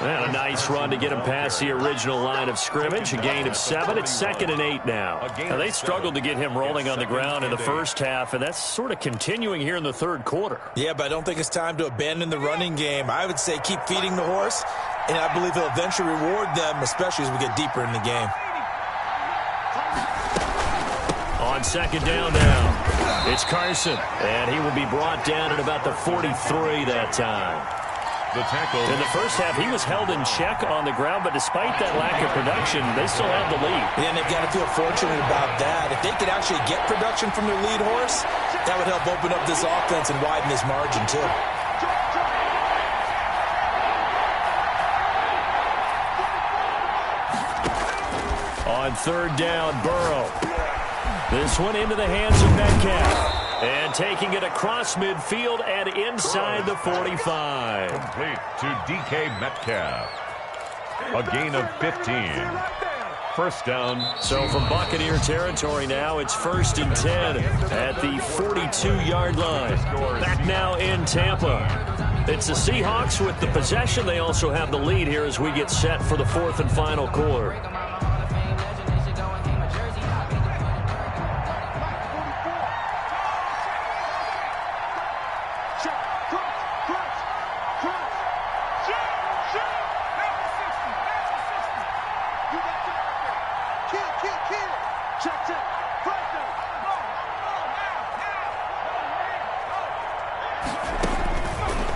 And a nice run to get him past the original line of scrimmage. A gain of 7. It's 2nd and 8 now. Now they struggled to get him rolling on the ground in the first half, and that's sort of continuing here in the 3rd quarter. Yeah, but I don't think it's time to abandon the running game. I would say keep feeding the horse, and I believe he'll eventually reward them, especially as we get deeper in the game. On 2nd down now. It's Carson, and he will be brought down at about the 43 that time. The tackle. In the first half, he was held in check on the ground, but despite that lack of production, they still have the lead. Yeah, and they've got to feel fortunate about that. If they could actually get production from their lead horse, that would help open up this offense and widen this margin, too. On 3rd down, Burrow. This one into the hands of Metcalf. And taking it across midfield and inside the 45. Complete to DK Metcalf. A gain of 15. 1st down. So from Buccaneer territory now, it's 1st and 10 at the 42-yard line. Back now in Tampa. It's the Seahawks with the possession. They also have the lead here as we get set for the 4th and final quarter.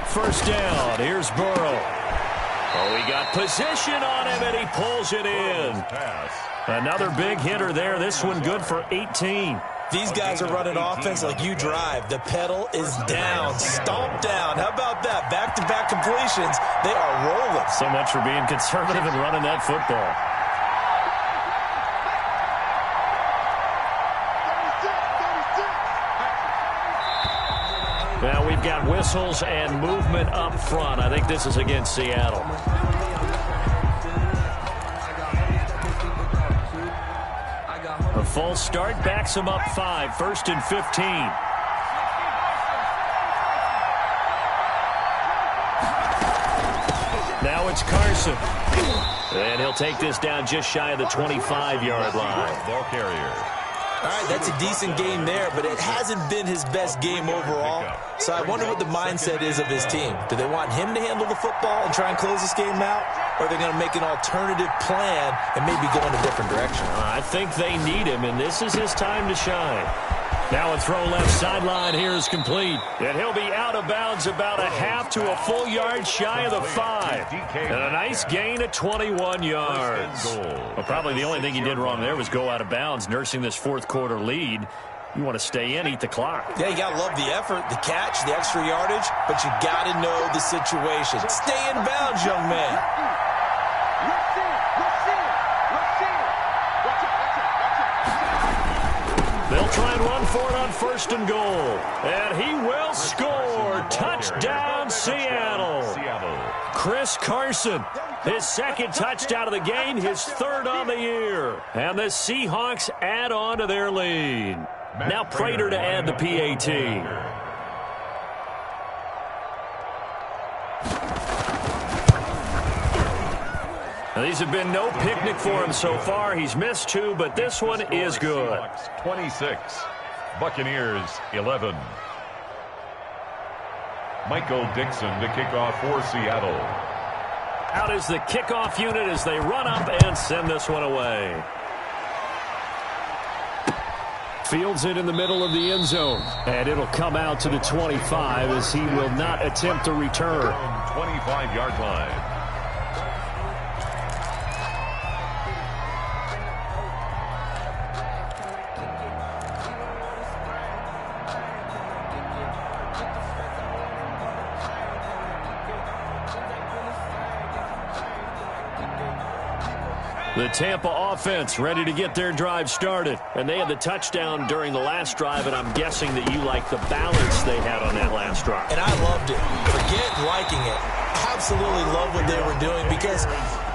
First down. Here's Burrow. Oh, he got position on him, and he pulls it in. Another big hitter there. This one good for 18. These guys are running offense like you drive. The pedal is down, stomp down. How about that? Back-to-back completions. They are rolling. So much for being conservative and running that football. Now we've got whistles and movement up front. I think this is against Seattle. A false start backs him up 5, 1st and 15. Now it's Carson. And he'll take this down just shy of the 25-yard line. Ball carrier. All right, that's a decent game there, but it hasn't been his best game overall. So I wonder what the mindset is of his team. Do they want him to handle the football and try and close this game out? Or are they going to make an alternative plan and maybe go in a different direction? I think they need him, and this is his time to shine. Now a throw left sideline here is complete. And he'll be out of bounds about a half to a full yard shy of the 5. And a nice gain of 21 yards. Well, probably the only thing he did wrong there was go out of bounds, nursing this fourth quarter lead. You want to stay in, eat the clock. Yeah, you got to love the effort, the catch, the extra yardage, but you got to know the situation. Stay in bounds, young man. They'll try and run for it on 1st and goal. And he will score. Touchdown, Seattle. Chris Carson, his 2nd touchdown of the game, his 3rd on the year. And the Seahawks add on to their lead. Now Prater to add the PAT. Now, these have been no picnic for him so far. He's missed 2, but this one is good. 26, Buccaneers 11. Michael Dixon to kick off for Seattle. Out is the kickoff unit as they run up and send this one away. Fields it in the middle of the end zone. And it'll come out to the 25 as he will not attempt to return. 25-yard line. The Tampa offense ready to get their drive started. And they had the touchdown during the last drive, and I'm guessing that you like the balance they had on that last drive. And I loved it. Forget liking it. Absolutely love what they were doing, because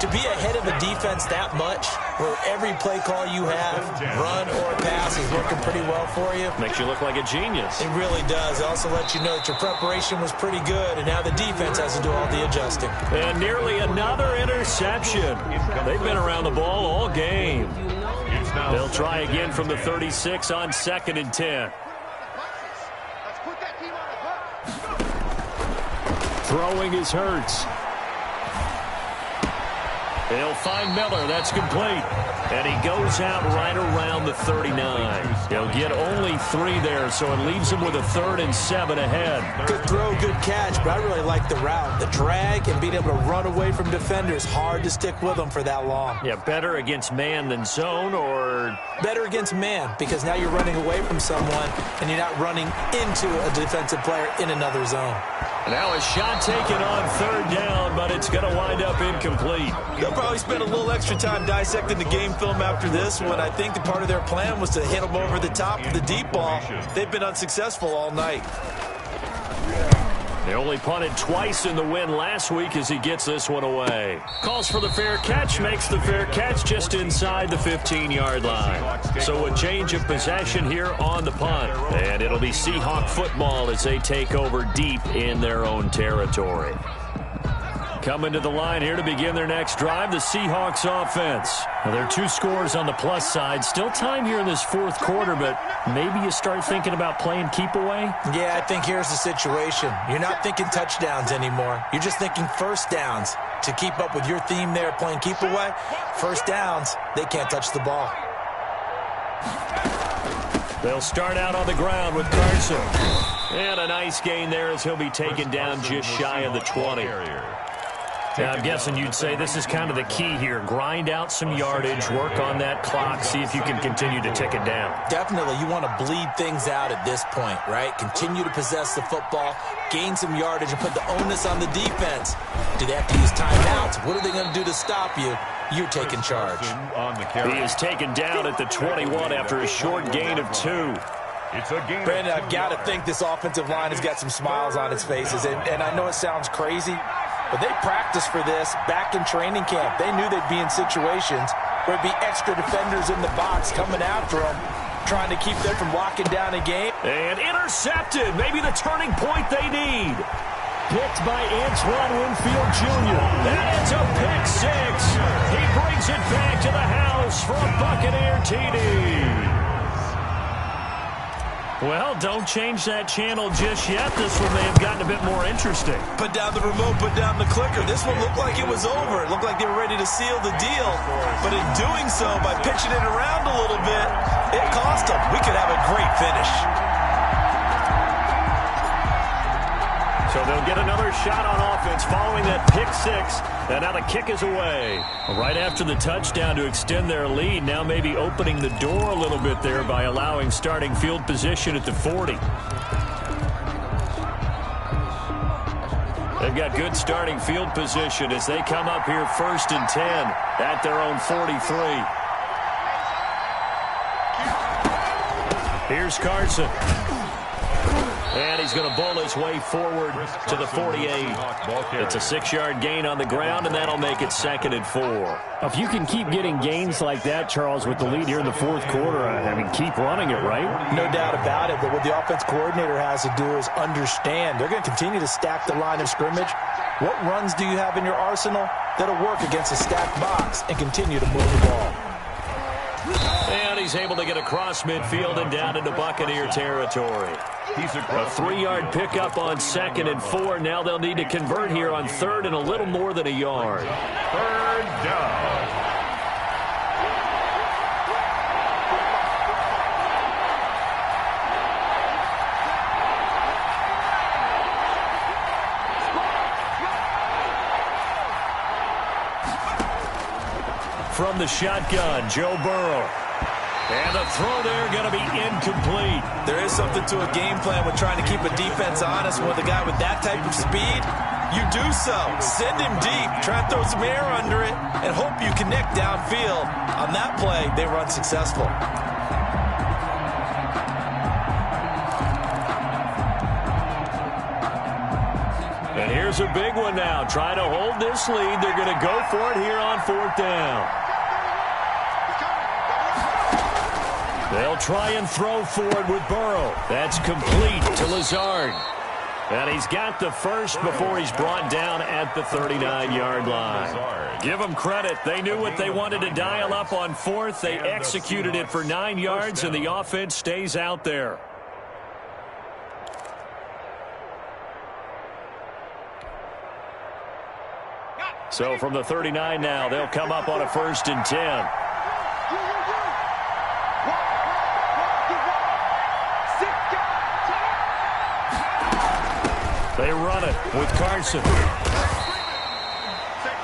to be ahead of a defense that much, where every play call you have, run or pass, is working pretty well for you. Makes you look like a genius. It really does. It also lets you know that your preparation was pretty good, and now the defense has to do all the adjusting. And nearly another interception. They've been around the ball all game. They'll try again from the 36 on 2nd and 10. Throwing is Hurts. He'll find Miller. That's complete. And he goes out right around the 39. He'll get only 3 there, so it leaves him with a 3rd and 7 ahead. Good throw, good catch, but I really like the route. The drag and being able to run away from defenders. Hard to stick with them for that long. Yeah, better against man than zone, or better against man, because now you're running away from someone and you're not running into a defensive player in another zone. Now a shot taken on 3rd down, but it's going to wind up incomplete. They'll probably spend a little extra time dissecting the game film after this one. I think the part of their plan was to hit them over the top of the deep ball. They've been unsuccessful all night. They only punted twice in the win last week as he gets this one away. Calls for the fair catch, makes the fair catch just inside the 15-yard line. So a change of possession here on the punt. And it'll be Seahawk football as they take over deep in their own territory. Coming to the line here to begin their next drive, the Seahawks offense. Now, there are 2 scores on the plus side. Still time here in this 4th quarter, but maybe you start thinking about playing keep away? Yeah, I think here's the situation. You're not thinking touchdowns anymore. You're just thinking first downs. To keep up with your theme there, playing keep away, first downs, they can't touch the ball. They'll start out on the ground with Carson. And a nice gain there as he'll be taken down just shy of the 20. Now, I'm guessing you'd say this is kind of the key here. Grind out some yardage, work on that clock, see if you can continue to tick it down. Definitely. You want to bleed things out at this point, right? Continue to possess the football, gain some yardage, and put the onus on the defense. Do they have to use timeouts? What are they going to do to stop you? You're taking charge. He is taken down at the 21 after a short gain of 2. Brandon, I've got to think this offensive line has got some smiles on its faces. And I know it sounds crazy, but they practiced for this back in training camp. They knew they'd be in situations where it'd be extra defenders in the box coming after them, trying to keep them from locking down a game. And intercepted. Maybe the turning point they need. picked by Antoine Winfield Jr. And it's a pick six. He brings it back to the house for a Buccaneer TD. Well, don't change that channel just yet. This one may have gotten a bit more interesting. Put down the remote, put down the clicker. This one looked like it was over. It looked like they were ready to seal the deal. But in doing so, by pitching it around a little bit, it cost them. We could have a great finish. So they'll get another shot on offense following that pick six. And now the kick is away. Right after the touchdown to extend their lead, now maybe opening the door a little bit there by allowing starting field position at the 40. They've got good starting field position as they come up here 1st and 10 at their own 43. Here's Carson. And he's going to bowl his way forward to the 48. It's a 6-yard gain on the ground, and that'll make it 2nd and 4. If you can keep getting gains like that, Charles, with the lead here in the 4th quarter, I mean, keep running it, right? No doubt about it, but what the offense coordinator has to do is understand. They're going to continue to stack the line of scrimmage. What runs do you have in your arsenal that'll work against a stacked box and continue to move the ball? And he's able to get across midfield and down into Buccaneer territory. A 3-yard pickup on 2nd and 4. Now they'll need to convert here on 3rd and a little more than a yard. 3rd down. From the shotgun, Joe Burrow. And the throw there going to be incomplete. There is something to a game plan with trying to keep a defense honest. With a guy with that type of speed, you do so. Send him deep. Try and throw some air under it and hope you connect downfield. On that play, they run successful. And here's a big one now. Trying to hold this lead. They're going to go for it here on 4th down. They'll try and throw forward with Burrow. That's complete to Lazard. And he's got the first before he's brought down at the 39-yard line. Give them credit. They knew what they wanted to dial up on 4th. They executed it for 9 yards, and the offense stays out there. So from the 39 now, they'll come up on a 1st and 10. They run it with Carson.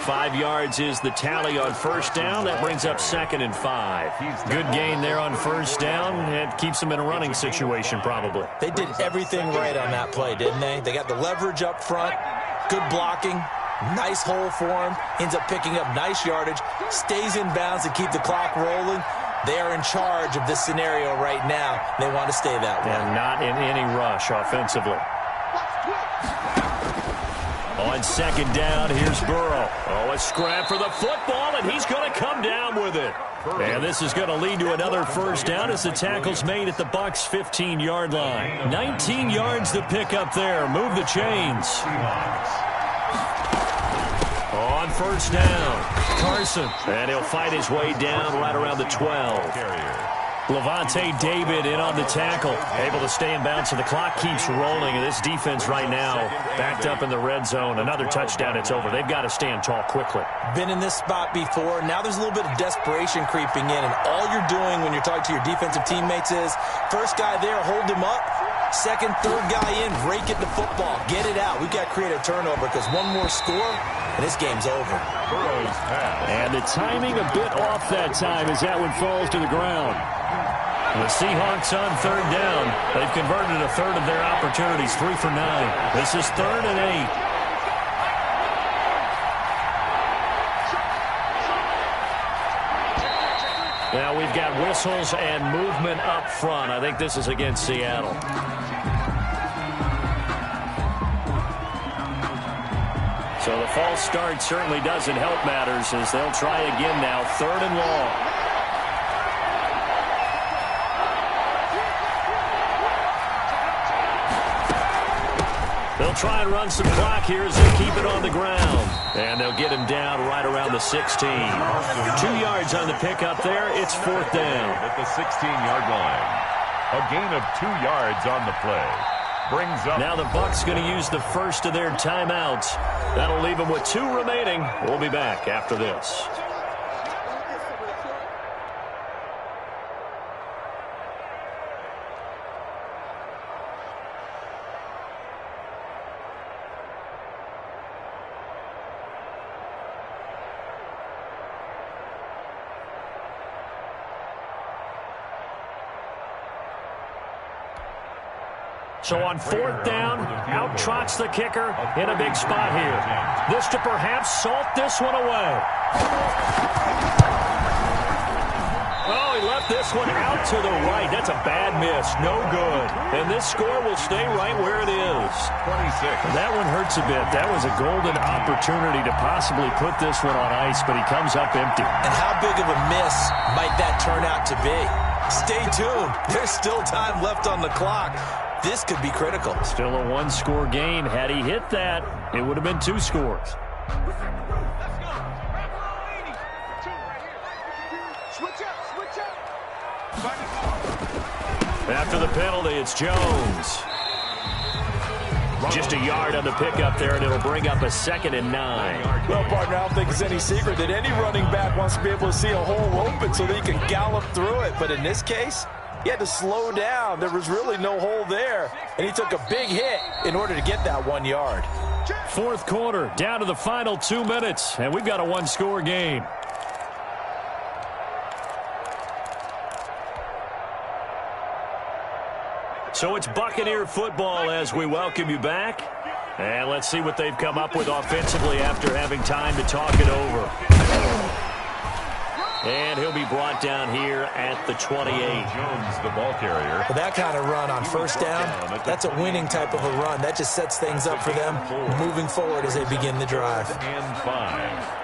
5 yards is the tally on 1st down. That brings up 2nd and 5. Good gain there on 1st down. It keeps them in a running situation probably. They did everything right on that play, didn't they? They got the leverage up front, good blocking, nice hole for him, ends up picking up nice yardage, stays in bounds to keep the clock rolling. They are in charge of this scenario right now. They want to stay that way. And not in any rush offensively. On 2nd down, here's Burrow. Oh, a scrap for the football, and he's going to come down with it. And this is going to lead to another 1st down as the tackle's made at the Bucs' 15-yard line. 19 yards to pick up there. Move the chains. On 1st down, Carson. And he'll fight his way down right around the 12. Levante David in on the tackle. Able to stay in bounds, so the clock keeps rolling. And this defense right now backed up in the red zone. Another touchdown, it's over. They've got to stand tall quickly. Been in this spot before. Now there's a little bit of desperation creeping in. And all you're doing when you're talking to your defensive teammates is, first guy there, hold him up. Second, third guy in, rake at the football. Get it out. We've got to create a turnover because one more score, and this game's over. And the timing a bit off that time as that one falls to the ground. The Seahawks on 3rd down. They've converted a third of their opportunities, 3 for 9. This is 3rd and 8. Now we've got whistles and movement up front. I think this is against Seattle. So the false start certainly doesn't help matters as they'll try again now. 3rd and long. They'll try and run some clock here as they keep it on the ground. And they'll get him down right around the 16. 2 yards on the pickup there. It's 4th down. At the 16-yard line. A gain of 2 yards on the play. Brings up. Now the Bucs going to use the first of their timeouts. That'll leave them with 2 remaining. We'll be back after this. So on 4th down, out trots the kicker in a big spot here. This to perhaps salt this one away. Oh, he left this one out to the right. That's a bad miss. No good. And this score will stay right where it is. 26. That one hurts a bit. That was a golden opportunity to possibly put this one on ice, but he comes up empty. And how big of a miss might that turn out to be? Stay tuned. There's still time left on the clock. This could be critical. Still a 1-score game. Had he hit that, it would have been 2 scores. After the penalty, it's Jones. Just a yard on the pickup there, and it'll bring up a 2nd and 9. Well, partner, I don't think it's any secret that any running back wants to be able to see a hole open so that he can gallop through it. But in this case, he had to slow down. There was really no hole there, and he took a big hit in order to get that 1 yard. 4th quarter, down to the final 2 minutes, and we've got a 1-score game. So it's Buccaneer football as we welcome you back. And let's see what they've come up with offensively after having time to talk it over. And he'll be brought down here at the 28. Jones, the ball carrier. Well, that kind of run on 1st down, that's a winning type of a run. That just sets things up for them moving forward as they begin the drive. And 5.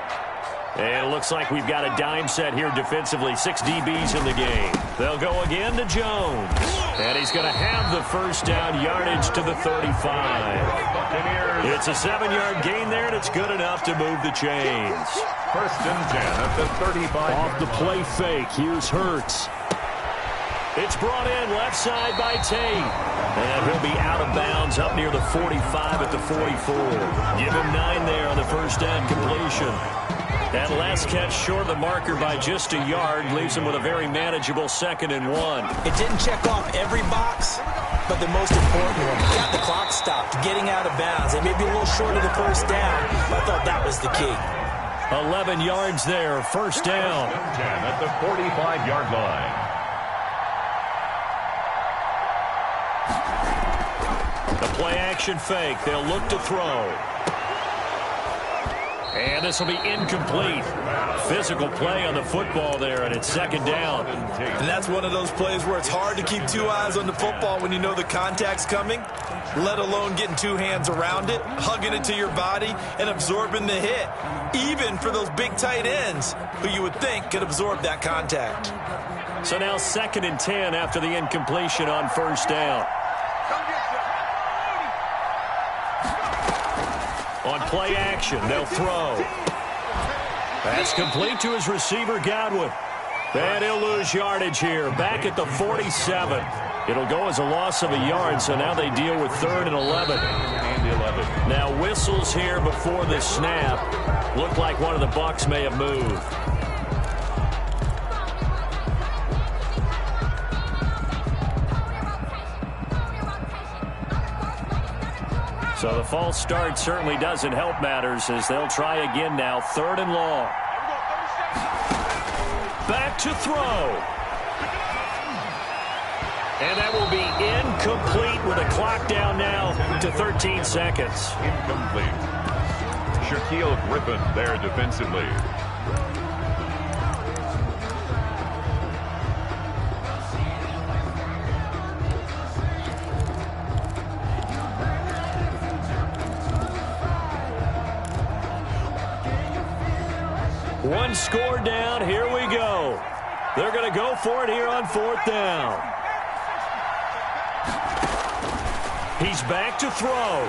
And it looks like we've got a dime set here defensively. 6 DBs in the game. They'll go again to Jones. And he's going to have the 1st down, yardage to the 35. It's a 7-yard gain there, and it's good enough to move the chains. 1st and 10 at the 35. Off the play fake. Here's Hurts. It's brought in left side by Tate. And he'll be out of bounds up near the 45 at the 44. Give him 9 there on the 1st down completion. That last catch short of the marker by just a yard leaves him with a very manageable 2nd and 1. It didn't check off every box, but the most important one, got the clock stopped, getting out of bounds. They may be a little short of the 1st down, but I thought that was the key. 11 yards there, 1st down. 10 at the 45-yard line. The play action fake. They'll look to throw. And this will be incomplete. Physical play on the football there, and it's 2nd down. And that's one of those plays where it's hard to keep 2 eyes on the football when you know the contact's coming, let alone getting 2 hands around it, hugging it to your body, and absorbing the hit, even for those big tight ends who you would think could absorb that contact. So now 2nd and 10 after the incompletion on 1st down. On play action, they'll throw. That's complete to his receiver, Godwin. And he'll lose yardage here, back at the 47. It'll go as a loss of a yard, so now they deal with 3rd and 11. Now whistles here before the snap. Looked like one of the Bucs may have moved. So the false start certainly doesn't help matters as they'll try again now. 3rd and long. Back to throw. And that will be incomplete with a clock down now to 13 seconds. Incomplete. Shaquille Griffin there defensively. One score down. Here we go. They're going to go for it here on 4th down. He's back to throw.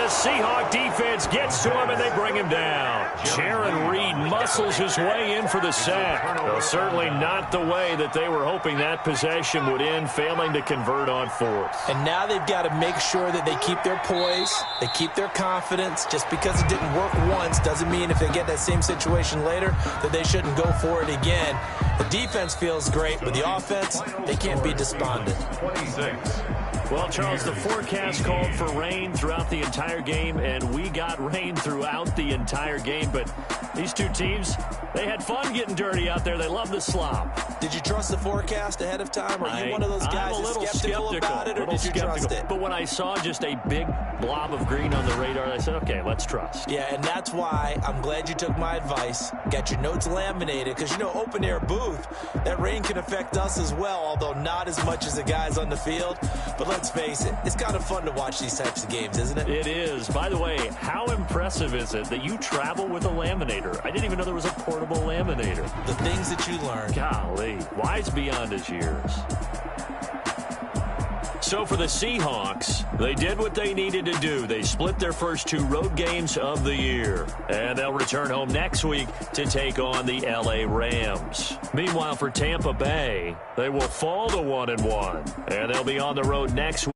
Seahawk defense gets to him, and they bring him down. Jaron Reed muscles his way in for the sack. Well, certainly not the way that they were hoping that possession would end, failing to convert on fourth. And now they've got to make sure that they keep their poise, they keep their confidence. Just because it didn't work once doesn't mean if they get that same situation later that they shouldn't go for it again. The defense feels great, but the offense, they can't be despondent. 26. Well, Charles, the forecast called for rain throughout the entire game, and we got rain throughout the entire game. But these two teams, they had fun getting dirty out there. They love the slop. Did you trust the forecast ahead of time? Are you one of those guys that's skeptical about it, or did you trust it? But when I saw just a big blob of green on the radar, I said, okay, let's trust. Yeah, and that's why I'm glad you took my advice. Got your notes laminated, because, you know, open-air booth, that rain can affect us as well, although not as much as the guys on the field. But let's face it, it's kind of fun to watch these types of games, isn't it? It is. By the way, how impressive is it that you travel with a laminator? I didn't even know there was a portable laminator. The things that you learn. Golly, wise beyond his years. So for the Seahawks, they did what they needed to do. They split their first two road games of the year. And they'll return home next week to take on the LA Rams. Meanwhile, for Tampa Bay, they will fall to 1-1. And they'll be on the road next week.